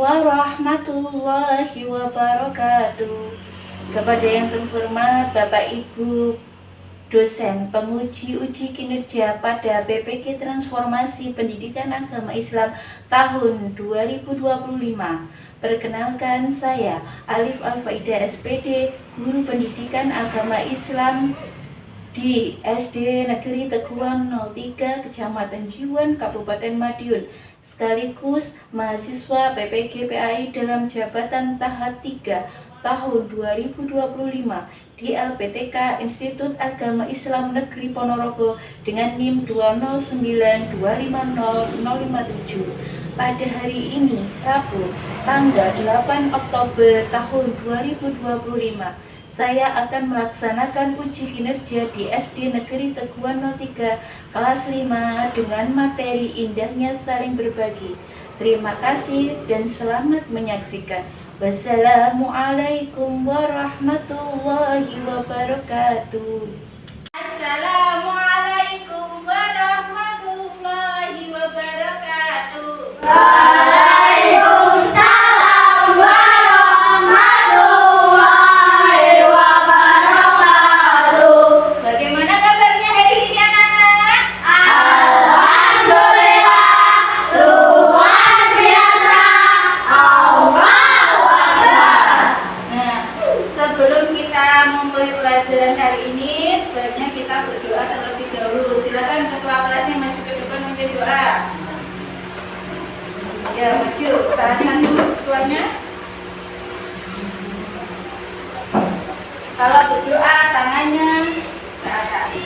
warahmatullahi wabarakatuh. Kepada yang terhormat Bapak Ibu dosen penguji kinerja pada BPK Transformasi Pendidikan Agama Islam tahun 2025. Perkenalkan, saya Alif Alfaida SPD, Guru Pendidikan Agama Islam di SD Negeri Teguan 03 Kecamatan Jiwan, Kabupaten Madiun, sekaligus mahasiswa BPK PAI dalam jabatan tahap 3 tahun 2025 di LPTK Institut Agama Islam Negeri Ponorogo dengan NIM 209250057. Pada hari ini, Rabu, tanggal 8 Oktober tahun 2025, saya akan melaksanakan uji kinerja di SD Negeri Teguan 03 kelas 5 dengan materi indahnya saling berbagi. Terima kasih dan selamat menyaksikan. Wassalamualaikum warahmatullahi wabarakatuh. Assalamualaikum warahmatullahi wabarakatuh. Waalaikumsalam warahmatullahi wabarakatuh. Bagaimana kabarnya hari ini, anak-anak? Alhamdulillah, luar biasa. Allahu Akbar. Nah, sebelum kita memulai pelajaran hari ini, sebaiknya kita berdoa terlebih dahulu. Silakan ketua kelasnya maju ke depan untuk doa. Ya, maju. Tahan dulu ketuanya. Kalau berdoa, tangannya ke atas.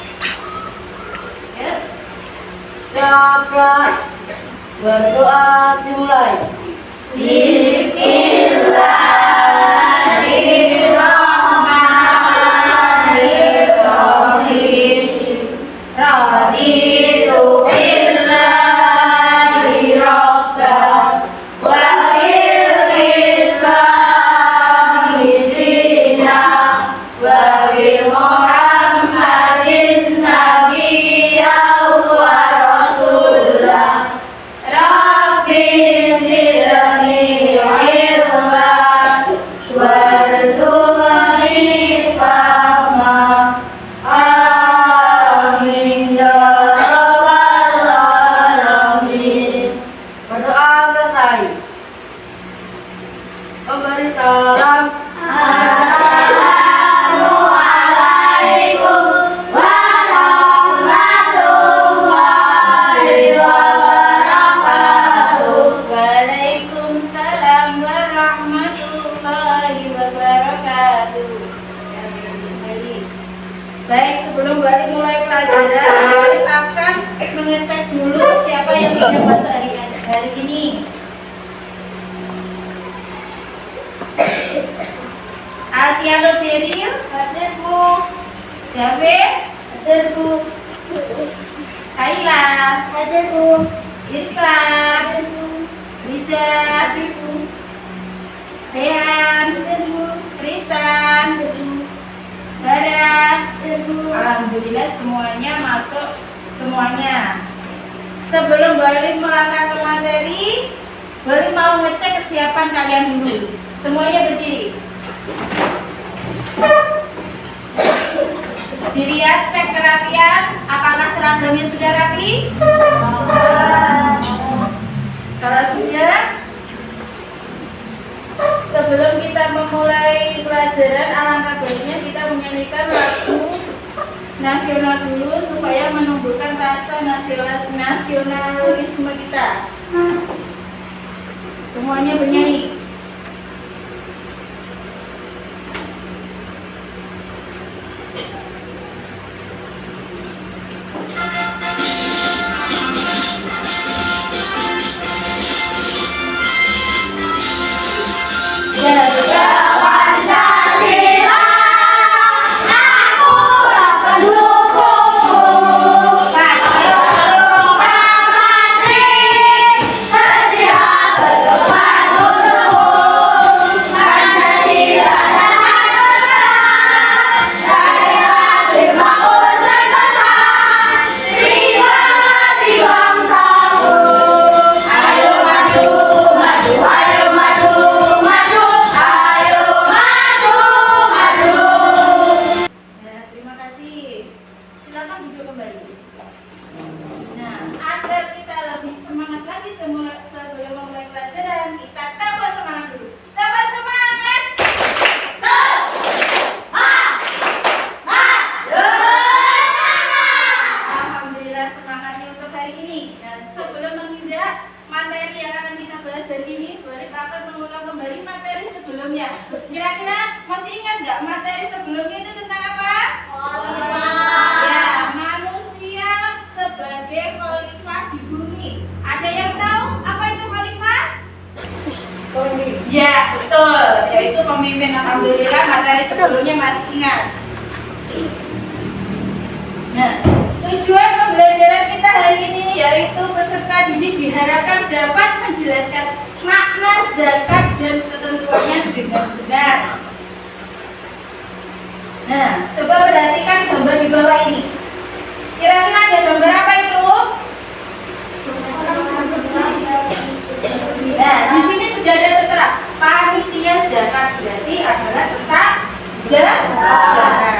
Ya. Coba berdoa dimulai. Bismillahirrahmanirrahim. Raditu billahi rabban wa bil islami dinan wa bi Muhammadin nabiyyan wa rasulah. Rabbi zidni ilman warzuqni fahma. Amin ya rabbal alamin. Berdoa selesai. Memberi salam. Assalamualaikum warahmatullahi wabarakatuh. Waalaikumsalam warahmatullahi wabarakatuh. Baik, sebelum Bali mulai pelajaran, Bali akan mengecek dulu siapa yang pinjam masuk hari ini. Altiano Beril, Hadirku, David, hadirku, Kaila, hadirku, Irsan, hadirku, Riza, hadirku, Rehan, hadirku, Tristan, hadirku, Bara. hadirku. Alhamdulillah semuanya masuk semuanya. Sebelum Bali melangkah ke materi, Bali mau ngecek kesiapan kalian dulu. Semuanya berdiri. Dilihat cek kerapian, apakah seragamnya sudah rapi? Kalau sudah, sebelum kita memulai pelajaran, alangkah baiknya kita menyanyikan lagu nasional dulu supaya menumbuhkan rasa nasionalisme kita. Semuanya bernyanyi. Jaga Pancasila, aku akan dukungmu. Pakai masih sedia berdepan untuk semangatnya untuk hari ini. Nah, sebelum menginjak materi yang akan kita bahas hari ini, boleh Kakak mengulang kembali materi sebelumnya. Kira-kira masih ingat nggak materi sebelumnya itu tentang apa? Ya, manusia sebagai khalifah di bumi. Ada yang tahu apa itu khalifah? Ya, betul. Yaitu pemimpin. Alhamdulillah materi sebelumnya masih ingat. Nah, tujuan pembelajaran kita hari ini yaitu peserta didik diharapkan dapat menjelaskan makna zakat dan ketentuannya dengan benar. Nah, coba perhatikan gambar di bawah ini. Kira-kira ada gambar apa itu? Nah, di sini sudah ada tertera panitia zakat, berarti adalah tentang zakat.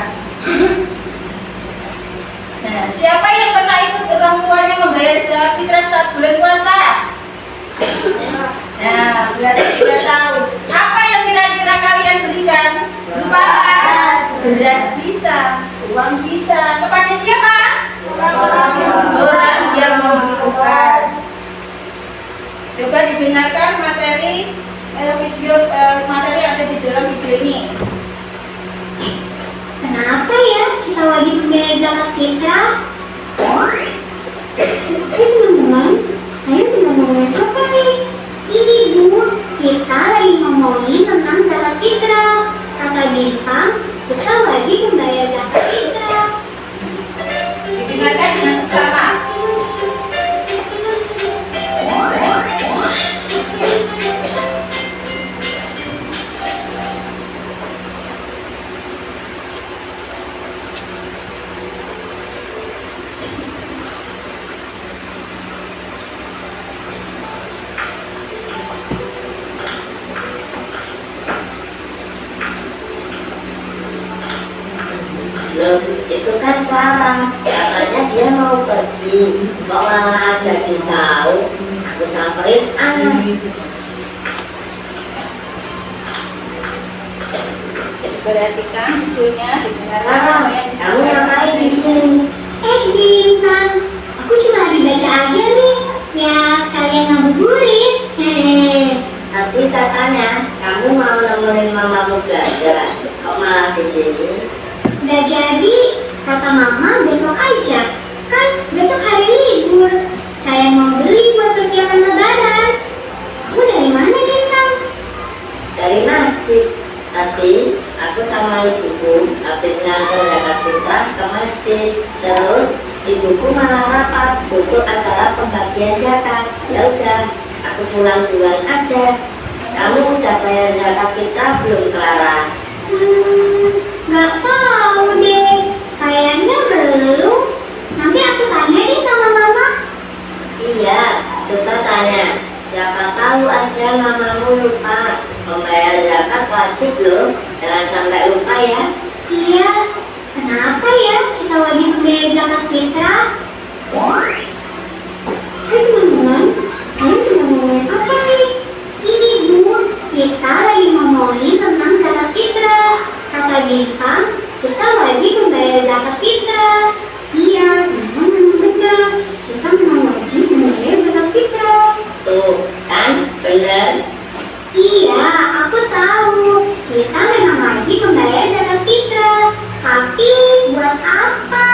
Nah, siapa yang pernah ikut orang tuanya membayar zakat fitrah saat bulan puasa? Nah, berarti sudah tahu. Apa yang kira-kira kalian berikan? Beras, beras bisa, uang bisa. Kepada siapa? Orang yang membutuhkan. Coba didengarkan materi materi yang ada di dalam video ini. Kenapa ya kita wajib membayar zakat fitrah? Teman-teman, saya sedang ngomongin apa nih? Ini Bu, kita lagi ngomongin tentang zakat fitrah. Kata Bintang, kita wajib membayar zakat fitrah. Didengarkan dengan seksama. Itu kan Clara, katanya dia mau pergi, kok malah jadi saus. Aku samperin Perhatikan videonya, dengarkan Clara, apa yang kamu disampaikan. ngapain di sini? Bintang, aku cuma lagi baca aja nih. Ya, sekalian ngabuburit. Tapi katanya kamu mau nemenin mamamu belajar, kok malah di sini? Udah jadi, kata Mama besok aja. Kan besok hari libur. Saya mau beli buat persiapan lebaran. Kamu dari mana, Bintang? Dari masjid. Tadi aku sama ibuku habis ngantar zakat fitrah ke masjid. Terus ibuku malah rapat, untuk acara pembagian zakat. Ya udah, aku pulang duluan aja. Kamu udah bayar zakat fitrah belum, Clara? Nggak tahu deh. Kayaknya belum. Nanti aku tanya nih sama Mama. Iya, coba tanya. Siapa tahu aja mamamu lupa. Membayar zakat wajib loh, jangan sampai lupa ya. Iya, kenapa ya kita wajib membayar zakat fitrah? Hai teman-teman, kalian sedang ngomongin apa nih? Ini Bu, kita lagi ngomongin tentang zakat fitrah. Kata Bintang, kita wajib membayar zakat fitrah. Iya, memang benar. Kita memang wajib membayar zakat fitrah. Tuh, kan bener. Iya, aku tahu. Kita memang wajib membayar zakat fitrah. Tapi buat apa?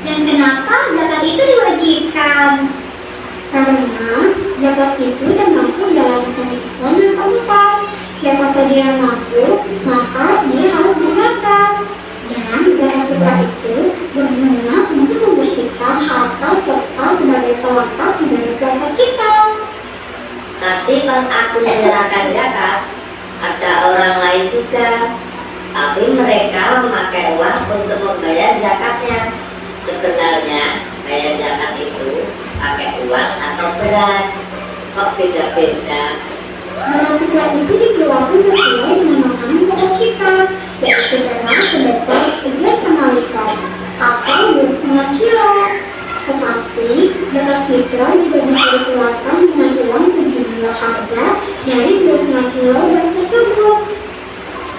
Dan kenapa zakat itu diwajibkan? Karena zakat itu termasuk dalam rukun Islam yang keempat. Siapa saja yang mampu, maka dia harus berzakat. Dan zakat fitrah itu berguna untuk membersihkan harta serta sebagai pelengkap dari puasa kita. Nanti pas aku menyerahkan zakat, ada orang lain juga. Tapi mereka memakai uang untuk membayar zakatnya. Sebenarnya bayar zakat itu pakai uang atau beras. Kok beda-beda? Zakat fitrah itu dikeluarkan sesuai dengan makanan pokok kita, yaitu beras sebesar 3,5 liter atau 2,5 kilo. Tetapi zakat fitrah juga bisa dikeluarkan dengan uang sejumlah harga dari 2,5 kilo beras tersebut.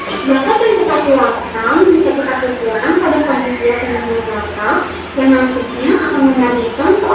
Zakat yang kita keluarkan bisa kita kumpulkan pada panitia penerima zakat yang nantinya akan membagikan ke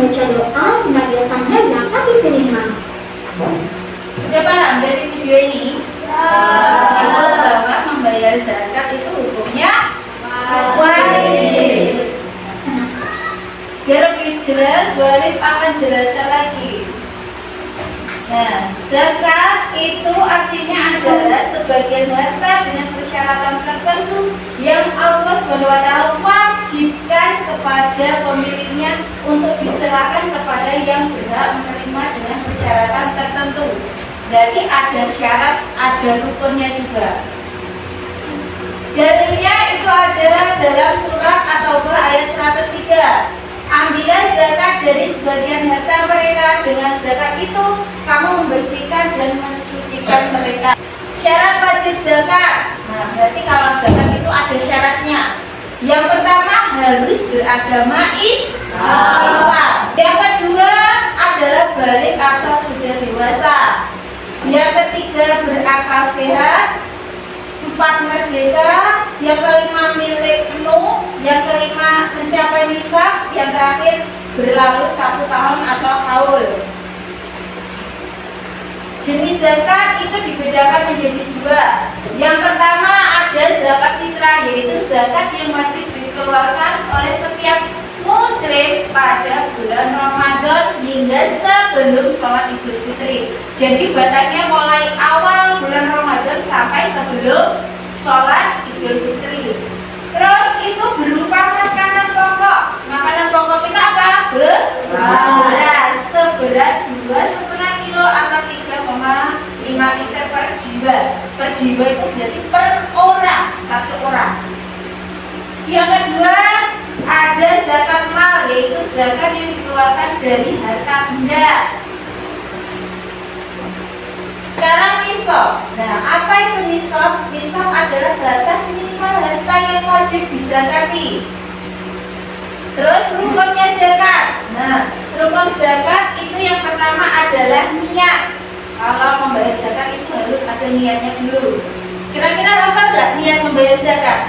membaca doa sebagai tanda zakat diterima. Sudah paham dari video ini? Bahwa membayar zakat itu hukumnya wajib. Biar lebih jelas, boleh akan jelaskan lagi. Nah, zakat itu artinya adalah sebagian harta dengan persyaratan tertentu yang Allah SWT wajibkan kepada pemiliknya untuk diserahkan kepada yang berhak menerima dengan persyaratan tertentu. Berarti ada syarat, ada rukunnya juga. Dalilnya itu adalah dalam surat At-Taubah ayat 103. Ambillah zakat dari sebagian harta mereka, dengan zakat itu kamu membersihkan dan mensucikan mereka. Syarat wajib zakat. Nah, berarti kalau zakat itu ada syaratnya. Yang pertama harus beragama Islam. Yang kedua adalah balik atau sudah dewasa. Yang ketiga berakal sehat. 4 merdeka, yang kelima milik penuh, yang kelima mencapai nisab, yang terakhir berlalu 1 tahun atau haul. Jenis zakat itu dibedakan menjadi 2. Yang pertama ada zakat fitrah, yaitu zakat yang wajib dikeluarkan oleh setiap muslim pada bulan Ramadan hingga sebelum sholat Idul Fitri. Jadi batasnya mulai awal bulan Ramadan sampai sebelum sholat Idul Fitri. Terus itu berupa makanan pokok. Makanan pokok kita apa? Beras seberat 2,5 kilo atau 3,5 liter per jiwa. Per jiwa itu berarti per orang, 1 orang. Yang kedua ada zakat mal, yaitu zakat yang dikeluarkan dari harta benda. Sekarang nisab. Nah, apa itu nisab? Nisab adalah batas minimal harta yang wajib dizakati. Terus rukunnya zakat. Nah, rukun zakat itu yang pertama adalah niat. Kalau membayar zakat itu harus ada niatnya dulu. Kira-kira apa enggak niat membayar zakat?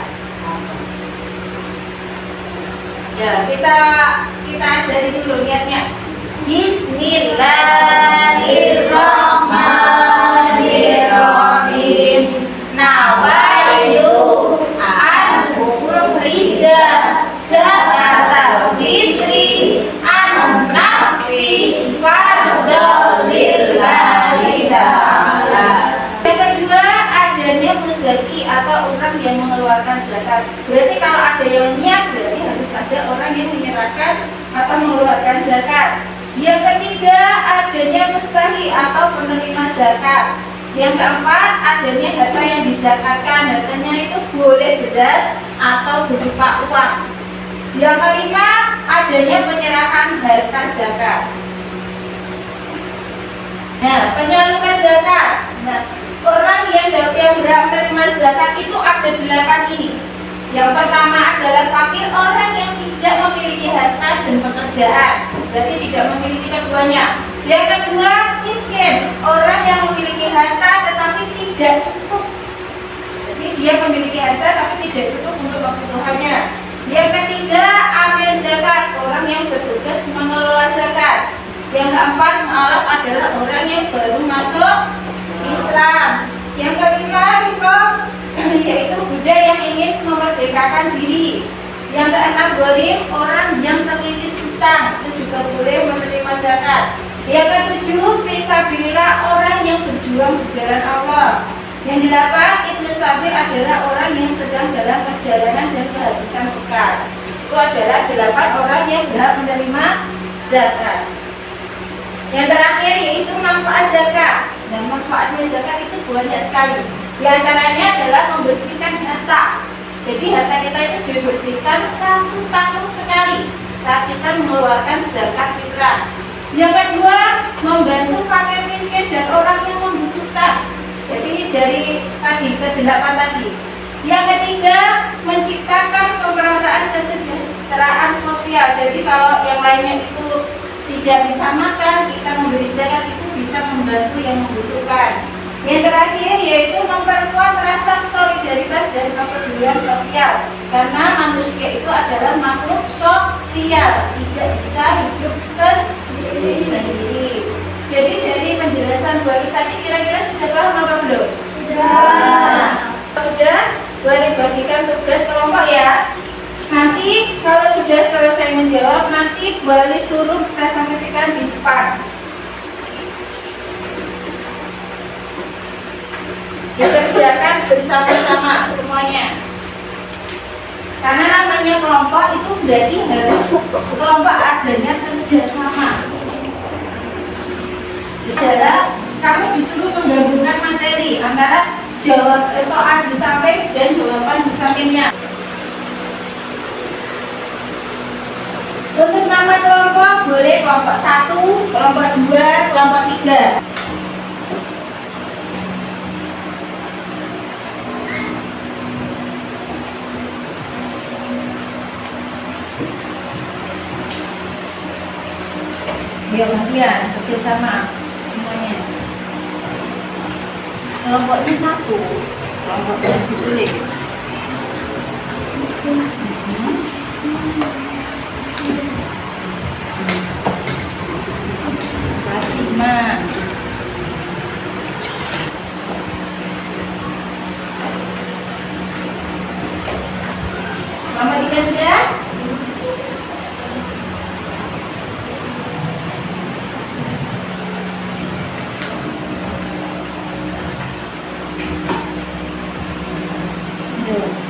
Ya, kita ajari dulu niatnya. Bismillahirrahmanirrahim. Nawaitu an ukhrija zakatal fitri an nafsi fardhan lillahi ta'ala. Yang kedua adanya muzaki atau orang yang mengeluarkan zakat. Berarti kalau ada yang niat berarti harus ada orang yang menyerahkan atau mengeluarkan zakat. Yang ketiga adanya mustahi atau penerima zakat. Yang keempat adanya harta yang dizakatkan. Hartanya itu boleh beras atau berupa uang. Yang kelima adanya penyerahan harta zakat. Nah, penyaluran zakat. Nah, orang yang berhak menerima zakat itu ada 8 ini. Yang pertama adalah fakir, orang yang tidak memiliki harta dan pekerjaan, berarti tidak memiliki keduanya. Yang kedua miskin, orang yang memiliki harta tetapi tidak cukup. Jadi dia memiliki harta tapi tidak cukup untuk kebutuhannya. Yang ketiga amil zakat, orang yang bertugas mengelola zakat. Yang keempat mu'alaf adalah orang yang baru masuk Islam. Yang kelima hukum, yaitu budak yang ingin memerdekakan diri. Yang keenam gharim, orang yang terlilit hutang, itu juga boleh menerima zakat. Yang ketujuh fisabilillah, orang yang berjuang di jalan Allah. Yang delapan ibnu sabil adalah orang yang sedang dalam perjalanan dan kehabisan bekal. Itu adalah 8 orang yang berhak menerima zakat. Yang terakhir yaitu manfaat zakat. Dan manfaatnya zakat itu banyak sekali. Di antaranya adalah membersihkan harta. Jadi harta kita itu dibersihkan 1 tahun sekali saat kita mengeluarkan zakat fitrah. Yang kedua, membantu fakir miskin dan orang yang membutuhkan. Jadi dari tadi ke-8 tadi. Yang ketiga, menciptakan pemerataan kesejahteraan sosial. Jadi kalau yang lainnya itu tidak bisa makan, kita memberi zakat itu bisa membantu yang membutuhkan. Yang terakhir yaitu memperkuat rasa solidaritas dan kepedulian sosial. Karena manusia itu adalah makhluk sosial, tidak bisa hidup tadi kira-kira sudah paham apa belum? Sudah. Sudah, boleh bagikan tugas kelompok ya. Nanti kalau sudah selesai menjawab, nanti boleh suruh presentasikan di depan. Dikerjakan bersama-sama semuanya. Karena namanya kelompok itu berarti harus kelompok adanya kerjasama. Adalah kamu disuruh menggabungkan materi antara soal di samping dan jawaban di sampingnya. Untuk nama kelompok boleh kelompok 1, kelompok 2, kelompok 3. Biar gantian kerjasama semuanya. Kelompoknya 1, kelompoknya ditulis. Kelas 5. Kelompok 3 sudah?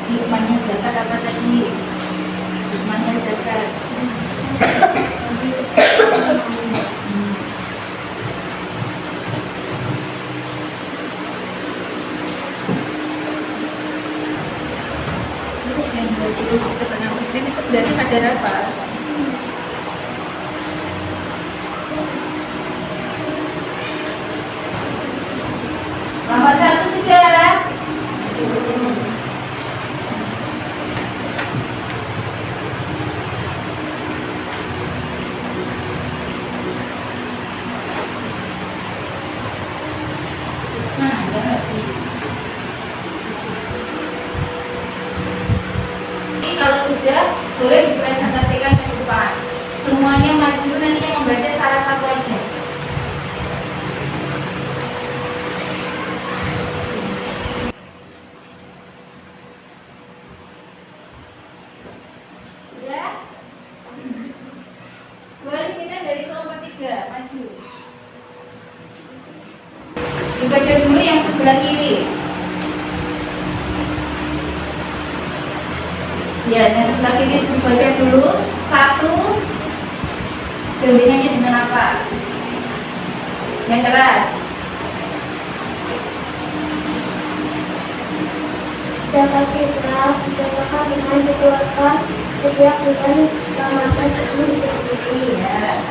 Hikmahnya zakat apa tadi? Hikmahnya zakat. Terus yang 20,5% itu berarti kadar apa? Kelompok 1 sudah. Kalau sudah, boleh dipresentasikan ke depan. Semuanya maju, nanti yang membaca salah satu aja. Sudah? Boleh kita dari kelompok 3, maju. Dibaca dulu yang sebelah kiri. Ya, yang sebelah kiri dibaca dulu. 1 gandengnya dengan apa? Yang keras. Zakat fitrah dicatatkan dengan dikeluarkan setiap bulan Ramadan sebelum Idul Fitri. Ya.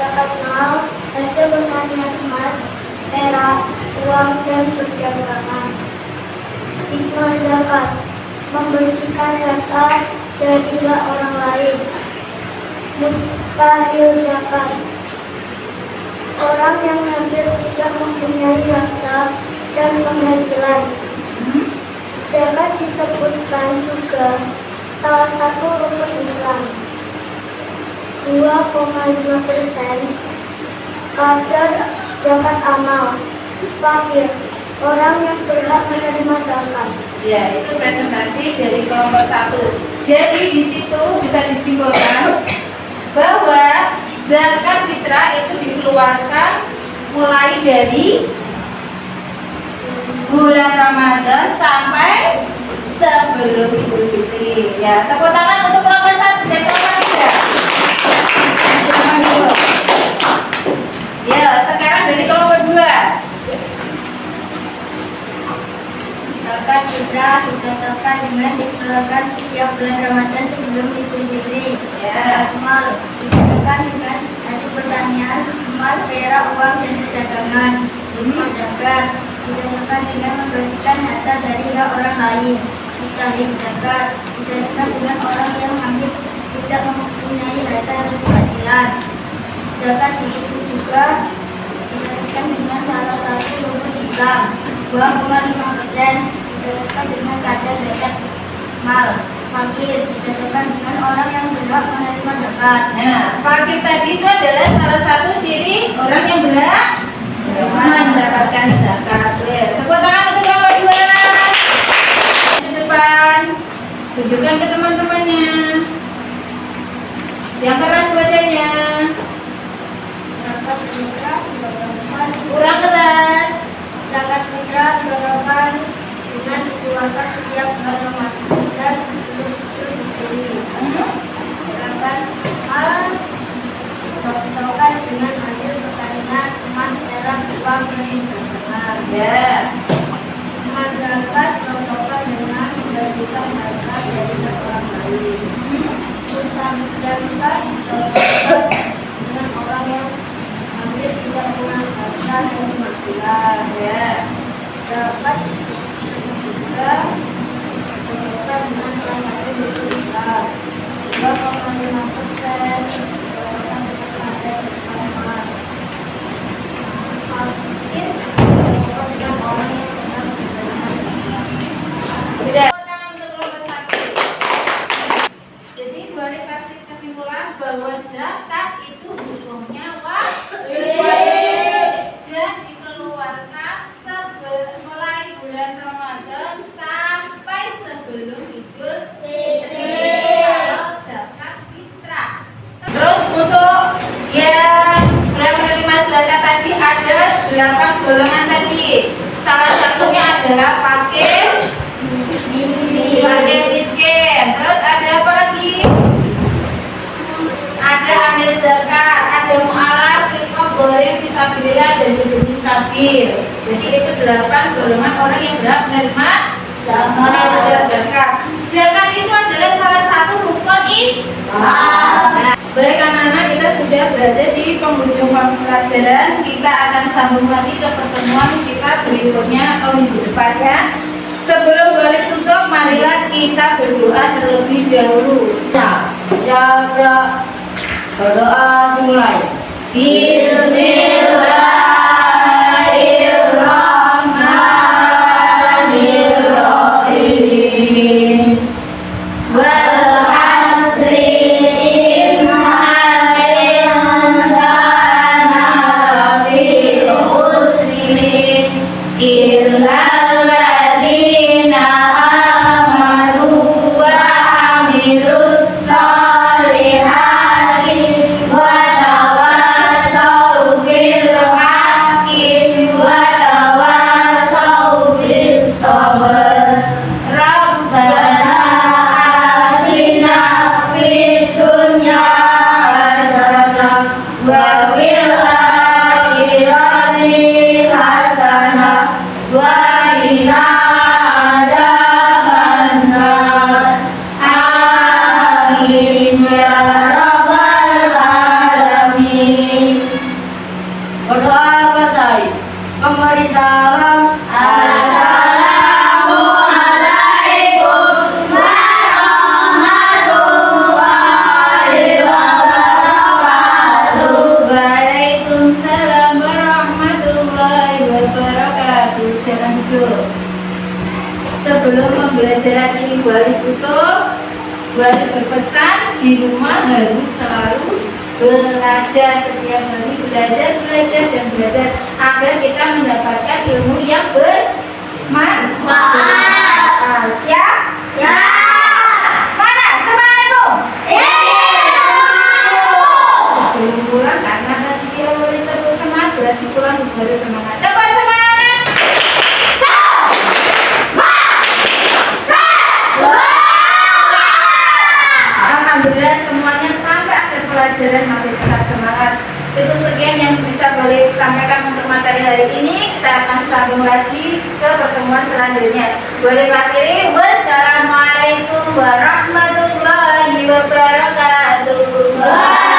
Zakat mal hasil pertanian emas, perak, uang dan perdagangan. Hikmah zakat membersihkan harta dari hila orang lain. Mustahil zakat orang yang hampir tidak mempunyai harta dan penghasilan. Zakat disebutkan juga salah satu rukun Islam. 2,5% kadar zakat amal. Fakir orang yang berhak menerima zakat. Ya, itu presentasi dari kelompok 1. Jadi di situ bisa disimpulkan bahwa zakat fitrah itu dikeluarkan mulai dari bulan Ramadan sampai sebelum Idul Fitri. Ya, tepuk tangan untuk kelompok 1 dan kelompok 3. Ya, sekarang dari kelompok 2. Zakat fitrah ditetapkan dengan dikeluarkan setiap bulan Ramadan sebelum Idul Fitri. Zakat mal ditetapkan dengan hasil pertanian, emas, perak, uang, dan perdagangan. Hikmah zakat ditetapkan dengan membersihkan harta dari hak orang lain. Mustahil zakat ditetapkan dengan orang yang hampir tidak mempunyai harta dan penghasilan. Zakat disebut juga ditetapkan dengan salah satu rukun Islam. 2,5% ditetapkan dengan kadar zakat mal. Fakir ditetapkan dengan orang yang berhak menerima zakat. Nah, fakir tadi itu adalah salah satu ciri orang yang berhak mendapatkan zakat. Tepuk tangan untuk Bapak juara. Ke depan, tunjukkan ke teman-temannya. Yang keras bacanya. Zakat fitrah dilakukan Kurang keras. zakat fitrah dilakukan dengan dikeluarkan setiap bulan Ramadan dan sebelum itu dibeli. Sedangkan hal dilakukan dengan hasil pertanian emas, perak, uang, dan perdagangan. Ya. Masyarakat dilakukan dengan membagikan harta dari orang lain. Mustahilkan dilakukan dengan orang yang hampir tidak punya harta dan penghasilan. Ya. Dapat juga dilakukan dengan salah satu berkurang 2,5%. Dilakukan dengan ada bermanfaat. Hampir dilakukan dengan orang yang sedang berjalan. Sudah. Tepuk tangan untuk kelompok 1. Jadi boleh kasih kesimpulan bahwa zakat itu hukumnya wajib dan dikeluarkan mulai bulan Ramadan sampai sebelum Idul Fitri. Kalau zakat fitrah. Terus untuk yang menerima zakat tadi ada 8 golongan tadi. Salah satunya adalah fakir miskin. Terus ada apa lagi? Ada amil zakat, ada mu'alaf, riqab, gharib, fisabilillah, dan ibnu sabil. Jadi itu 8 golongan orang yang berhak menerima zakat. Zakat itu adalah salah satu rukun Islam. Nah, baik anak-anak, kita sudah berada di penghujung pembelajaran. Kita akan sambung lagi ke pertemuan kita berikutnya atau minggu depannya. Sebelum balik tutup, marilah kita berdoa terlebih dahulu. Berdoa dimulai. Bismillahirrahmanirrahim. Wal asri innal insana lafi khusrin illal ladzina amanu wa amilus solihati wa tawassaw bil haqqi wa tawassaw bis sabr. Rabbana atina fid dunya hasanah wa fil akhirati hasanah wa qina adzabannar. Amin ya rabbal alamin. Berdoa selesai. Kembali salam. Assalamualaikum warahmatullahi wabarakatuh. Waalaikumsalam warahmatullahi wabarakatuh. Silakan duduk. Sebelum pembelajaran ini Wali tutup, Wali berpesan di rumah harus selalu belajar, setiap hari belajar dan belajar agar kita mendapatkan ilmu yang bermanfaat. Siap? Mana semangatmu? Belum pulang karena tadi dia boleh terus semangat, berarti pulang juga harus semangat. Dapat semangat. Alhamdulillah semuanya sampai akhir pelajaran masih tetap semangat. Cukup sekian yang bisa boleh sampaikan untuk materi hari ini. Kita akan sambung lagi ke pertemuan selanjutnya. Boleh akhiri. Wassalamualaikum warahmatullahi wabarakatuh.